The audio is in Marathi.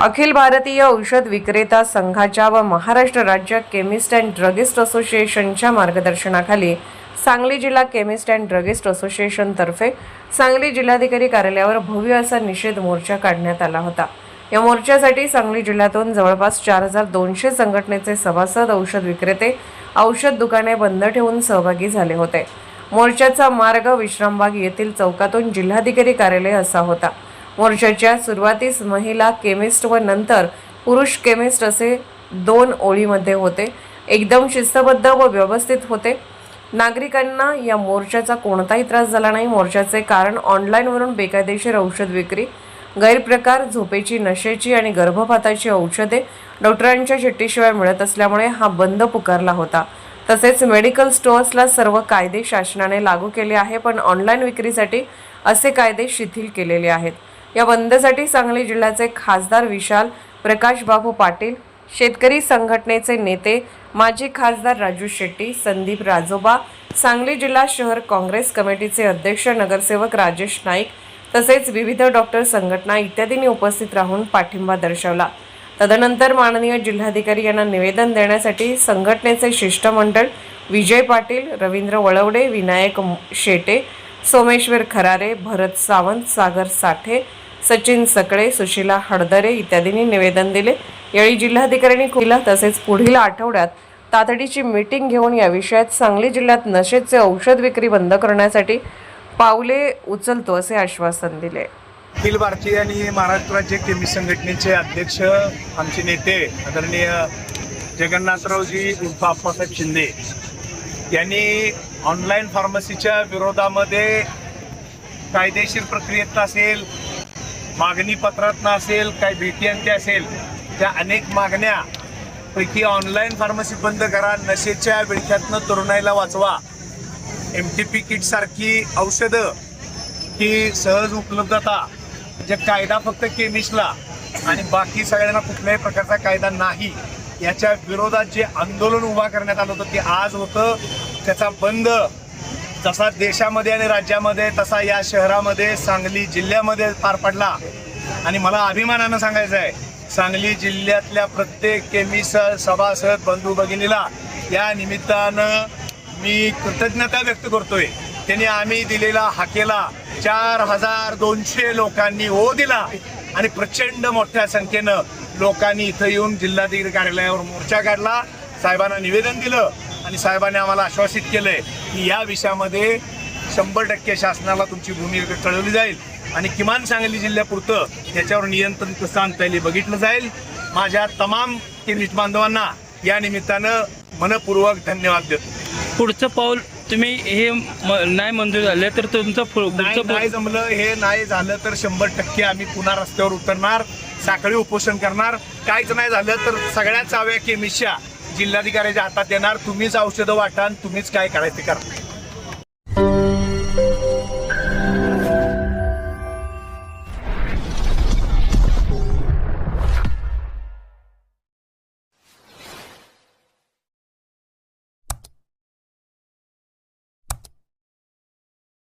अखिल भारतीय औषध विक्रेता संघाच्या व महाराष्ट्र राज्य केमिस्ट अँड ड्रगिस्ट असोसिएशनच्या मार्गदर्शनाखाली सांगली जिल्हा केमिस्ट अँड ड्रगिस्ट असोसिएशन तर्फे सांगली जिल्हाधिकारी कार्यालयावर भव्य असा निषेध मोर्चा काढण्यात आला होता। या मोर्चासाठी सांगली जिल्ह्यातून जवळपास 4200 संघटनेचे सभासद, औषध विक्रेते, औषध दुकाने बंद ठेवून सहभागी झाले होते। मोर्चाचा मार्ग विश्रामबाग येथील चौकातून जिल्हाधिकारी कार्यालय असा होता। मोर्चाच्या सुरुवातीस महिला केमिस्ट व नंतर पुरुष केमिस्ट असे 2 ओळीमध्ये होते। एकदम शिस्तबद्ध व व्यवस्थित होते। नागरिकांना या मोर्चाचा कोणताही त्रास झाला नाही। मोर्चाचे कारण ऑनलाईनवरून बेकायदेशीर औषध विक्री, गैरप्रकार, झोपेची, नशेची आणि गर्भपाताची औषधे डॉक्टरांच्या चिठ्ठीशिवाय मिळत असल्यामुळे हा बंद पुकारला होता। तसेच मेडिकल स्टोअर्सला सर्व कायदे शासनाने लागू केले आहे, पण ऑनलाईन विक्रीसाठी असे कायदे शिथिल केलेले आहेत। या बंदसाठी सांगली जिल्ह्याचे खासदार विशाल प्रकाश बाबू पाटील, शेतकरी संघटनेचे नेते माजी खासदार राजू शेट्टी, संदीप राजोबा, सांगली जिल्हा शहर काँग्रेस कमिटीचे अध्यक्ष नगरसेवक राजेश नाईक तसेच विविध डॉक्टर संघटना इत्यादींनी उपस्थित राहून पाठिंबा दर्शवला। तदनंतर माननीय जिल्हाधिकारी यांना निवेदन देण्यासाठी संघटनेचे शिष्टमंडळ विजय पाटील, रवींद्र वळवडे, विनायक शेटे, सोमेश्वर खरारे, भरत सावंत, सागर साठे, सचिन सकळे, सुशीला हळदरे इत्यादींनी निवेदन दिले। यावेळी जिल्हाधिकाऱ्यांनी दिला। तसेच पुढील आठवड्यात तातडीची मीटिंग घेऊन या विषयात सांगली जिल्ह्यात नशेचे औषध विक्री बंद करण्यासाठी पावले उचलतो असे आश्वासन दिले। अखिल भारतीय आणि महाराष्ट्र राज्य केमिस्ट संघटनेचे अध्यक्ष आमचे नेते आदरणीय जगन्नाथरावजी उर्फ आप्पासाहेब शिंदे यांनी ऑनलाईन फार्मसीच्या विरोधामध्ये कायदेशीर प्रक्रियेत असेल, मागणी पत्रात असेल, काही भेटीअंती असेल, त्या अनेक मागण्यापैकी ऑनलाईन फार्मसी बंद करा, नशेच्या विळख्यातनं तरुणाईला वाचवा, MTP किट सारखी औषधं ही सहज उपलब्धता, जे कायदा फक्त केमिस्टला आणि बाकी सगळ्यांना कुठल्याही प्रकारचा कायदा नाही, याच्या विरोधात जे आंदोलन उभा करण्यात आलं होतं ते आज होतं। त्याचा बंद जसा देशामध्ये आणि राज्यामध्ये तसा या शहरामध्ये सांगली जिल्ह्यामध्ये पार पडला। आणि मला अभिमानानं सांगायचं आहे, सांगली जिल्ह्यातल्या प्रत्येक केमिस्ट सभासद बंधू भगिनीला या निमित्तानं मी कृतज्ञता व्यक्त करतोय। त्यांनी आम्ही दिलेला हाकेला 4200 लोकांनी हो दिला आणि प्रचंड मोठ्या संख्येनं लोकांनी इथं येऊन जिल्हाधिकारी कार्यालयावर मोर्चा काढला, साहेबांना निवेदन दिलं आणि साहेबांनी आम्हाला आश्वासित केलंय की या विषयामध्ये 100% शासनाला तुमची भूमिका कळवली जाईल आणि किमान सांगली जिल्ह्यापुरतं याच्यावर नियंत्रण कसं आणता येईल बघितलं जाईल। माझ्या तमाम केमिस्ट बांधवांना या निमित्तानं मनपूर्वक धन्यवाद देतो। पुढचं पाऊल तुम्ही हे नाही मंजूर झाले तर तुमचं नाही जमलं, हे नाही झालं तर 100% आम्ही पुन्हा रस्त्यावर उतरणार, साखळी उपोषण करणार। काहीच नाही झालं तर सगळ्या चाव्या केमिस्टच्या जिल्हाधिकाऱ्याच्या हातात येणार। तुम्हीच औषधं वाटा, तुम्हीच काय करायचं ते करा।